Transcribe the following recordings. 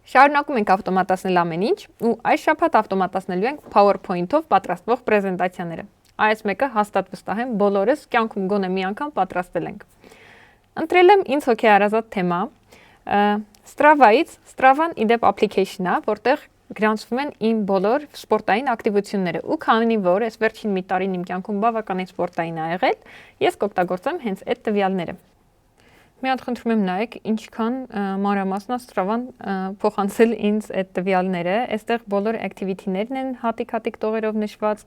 Շարունակում ենք ավտոմատացնել ամեն ինչ ու այս շաբաթ ավտոմատացնելու ենք PowerPoint-ով պատրաստվող պրեզենտացիաները։ Այս մեկը հաստատ վստահ եմ բոլորս կյանքում գոնե մի անգամ պատրաստել ենք։ Ընտրել եմ ինձ հոգեհարազատ թեմա Strava-ից, Strava-ն իդեպ application-ա, որտեղ գրանցվում են իմ բոլոր սպորտային ակտիվությունները ու քանի որ այս վերջին մի տարին իմ կյանքում բավականին սպորտային ա եղել, ես կօգտագործեմ հենց այդ տվյալները։ Մի հատ խնդրում եմ նայեք, ինչքան մանրամասն է Strava-ն փոխանցել ինձ այդ տվյալները, այստեղ բոլոր activity-ներն են հատիկ-հատիկ տողերով նշված,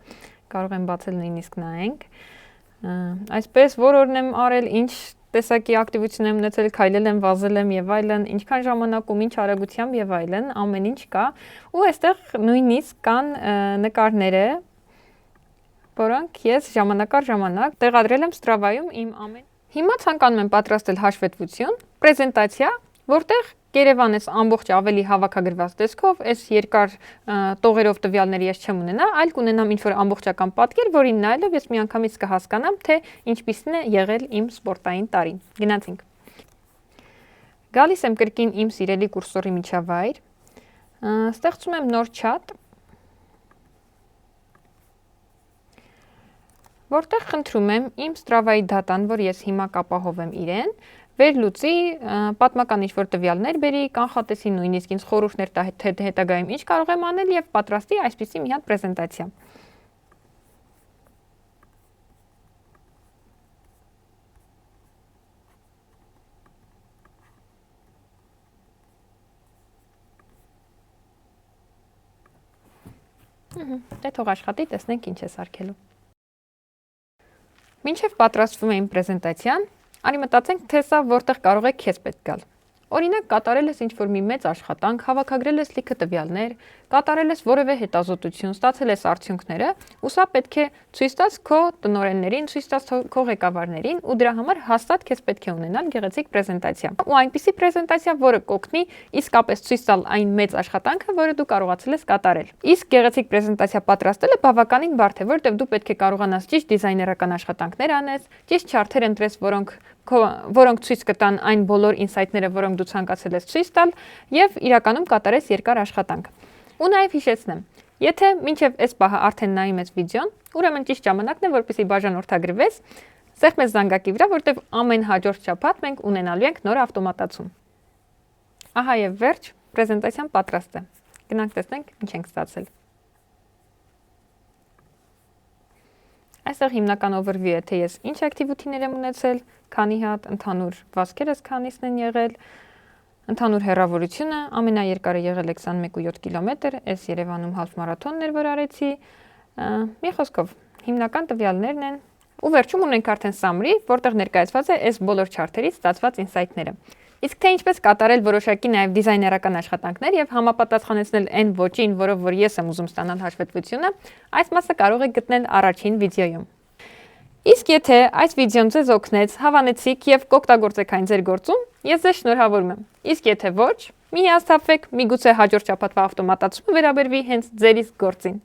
կարող եմ բացել նույնիսկ նայենք։ Այսպես որ օրն եմ արել, ինչ տեսակի ակտիվություն եմ ունեցել, քայլել եմ, վազել եմ եւ այլն, ինչքան ժամանակում, ինչ արագությամբ եւ այլն, ամեն ինչ կա, ու այստեղ նույնիսկ կան նկարները, որոնք ես ժամանակ առ ժամանակ տեղադրել եմ Strava-ում իմ ամեն Հիմա ցանկանում եմ պատրաստել հաշվետվություն, պրեզենտացիա, որտեղ Երևան էս ամբողջ ավելի հավաքագրված տեսքով, այս երկար տողերով տվյալների ես չեմ ունենա, այլ կունենամ ինչ-որ ամբողջական պատկեր, որին նայելով ես միանգամից կհասկանամ, թե ինչպիսին է եղել իմ սպորտային տարին։ Գնացինք։ Գալիս եմ կրկին իմ սիրելի կուրսորի միջավայր, ստեղծում եմ նոր չաթ, որտեղ խնդրում եմ իմ Strava-ի դատան, որ ես հիմա կապահովեմ իրեն, վերլուծի, պատմական ինչ-որ տվյալներ բերի, կանխատեսի նույնիսկ ինձ խորհուրդներ տա հետագայում ինչ կարող եմ անել եւ պատրաստի այսպիսի մի հատ պրեզենտացիա։ Դե թող աշխատի, տեսնենք ինչ է սարքելու։ Մինչև պատրաստվում է իմ պրեզենտացիան, արի մտածենք, թե սա որտեղ կարող է քեզ պետք գալ։ Օրինակ, կատարել ես ինչ-որ մի մեծ աշխատանք, հավաքագրել ես լիքը տվյալներ, կատարել ես որևէ հետազոտություն, ստացել ես արդյունքները, ու սա պետք է ցույց տաս քո տնօրեններին, ցույց տաս քո ղեկավարներին, ու դրա համար հաստատ քեզ պետք է ունենալ գեղեցիկ պրեզենտացիա։ Ու այնպիսի պրեզենտացիա, որը կօգնի իսկապես ցույց տալ այն մեծ աշխատանքը, որը դու կարողացել ես կատարել։ Իսկ գեղեցիկ պրեզենտացիա պատրաստելը բավականին բարդ է, որտեղ դու պետք է կարողանաս ճիշտ դիզայներական աշխատանքներ անես, ճիշտ չարթեր ընտրես, որոնք ցույց կտան այն բոլոր ինսայթները, որոնք դու ցանկացել ես ցույց տալ, եւ իրականում կատարես երկար աշխատանք։ Ու նաեւ հիշեցնեմ, եթե մինչև այս պահը արդեն նայում ես վիդեոն, ուրեմն ճիշտ ժամանակն է, որպեսզի բաժանորդագրվես, սեղմես զանգակի վրա, որտեղ ամեն հաջորդ շաբաթ մենք ունենալու ենք նոր ավտոմատացում։ Ահա եւ վերջ, պրեզենտացիան պատրաստ է։ Գնանք տեսնենք ինչ ենք ստացել։ Այստեղ հիմնական overview է, թե ես ինչ activity-ներ եմ ունեցել, քանի հատ, ընդհանուր վազքերս քանիսն են եղել, ընդհանուր հեռավորությունը, ամենաերկարը եղել է 21.7 կիլոմետր, այս Երևանում half marathon-ն էր, որ արեցի, մի խոսքով, հիմնական տվյալներն են, ու վերջում ունենք արդեն summary, որտեղ ներկայացված է այս բոլոր չարթերից ստացված ինսայթները։ Իսկ թե ինչպես կատարել որոշակի նաև դիզայներական աշխատանքներ եւ համապատասխանեցնել այն ոճին, որով որ ես եմ ուզում ստանալ հաշվետվությունը, այս մասը կարող եք գտնել առաջին վիդեոյում։ Իսկ եթե այս վիդեոն ձեզ օգնեց, հավանեցիք եւ կօգտագործեք այն ձեր գործում, ես ձեզ շնորհավորում եմ։ Իսկ եթե ոչ, մի հիասթափվեք, միգուցե հաջորդ շաբաթվա ավտոմատացումը վերաբերվի հենց ձեր իսկ գործին։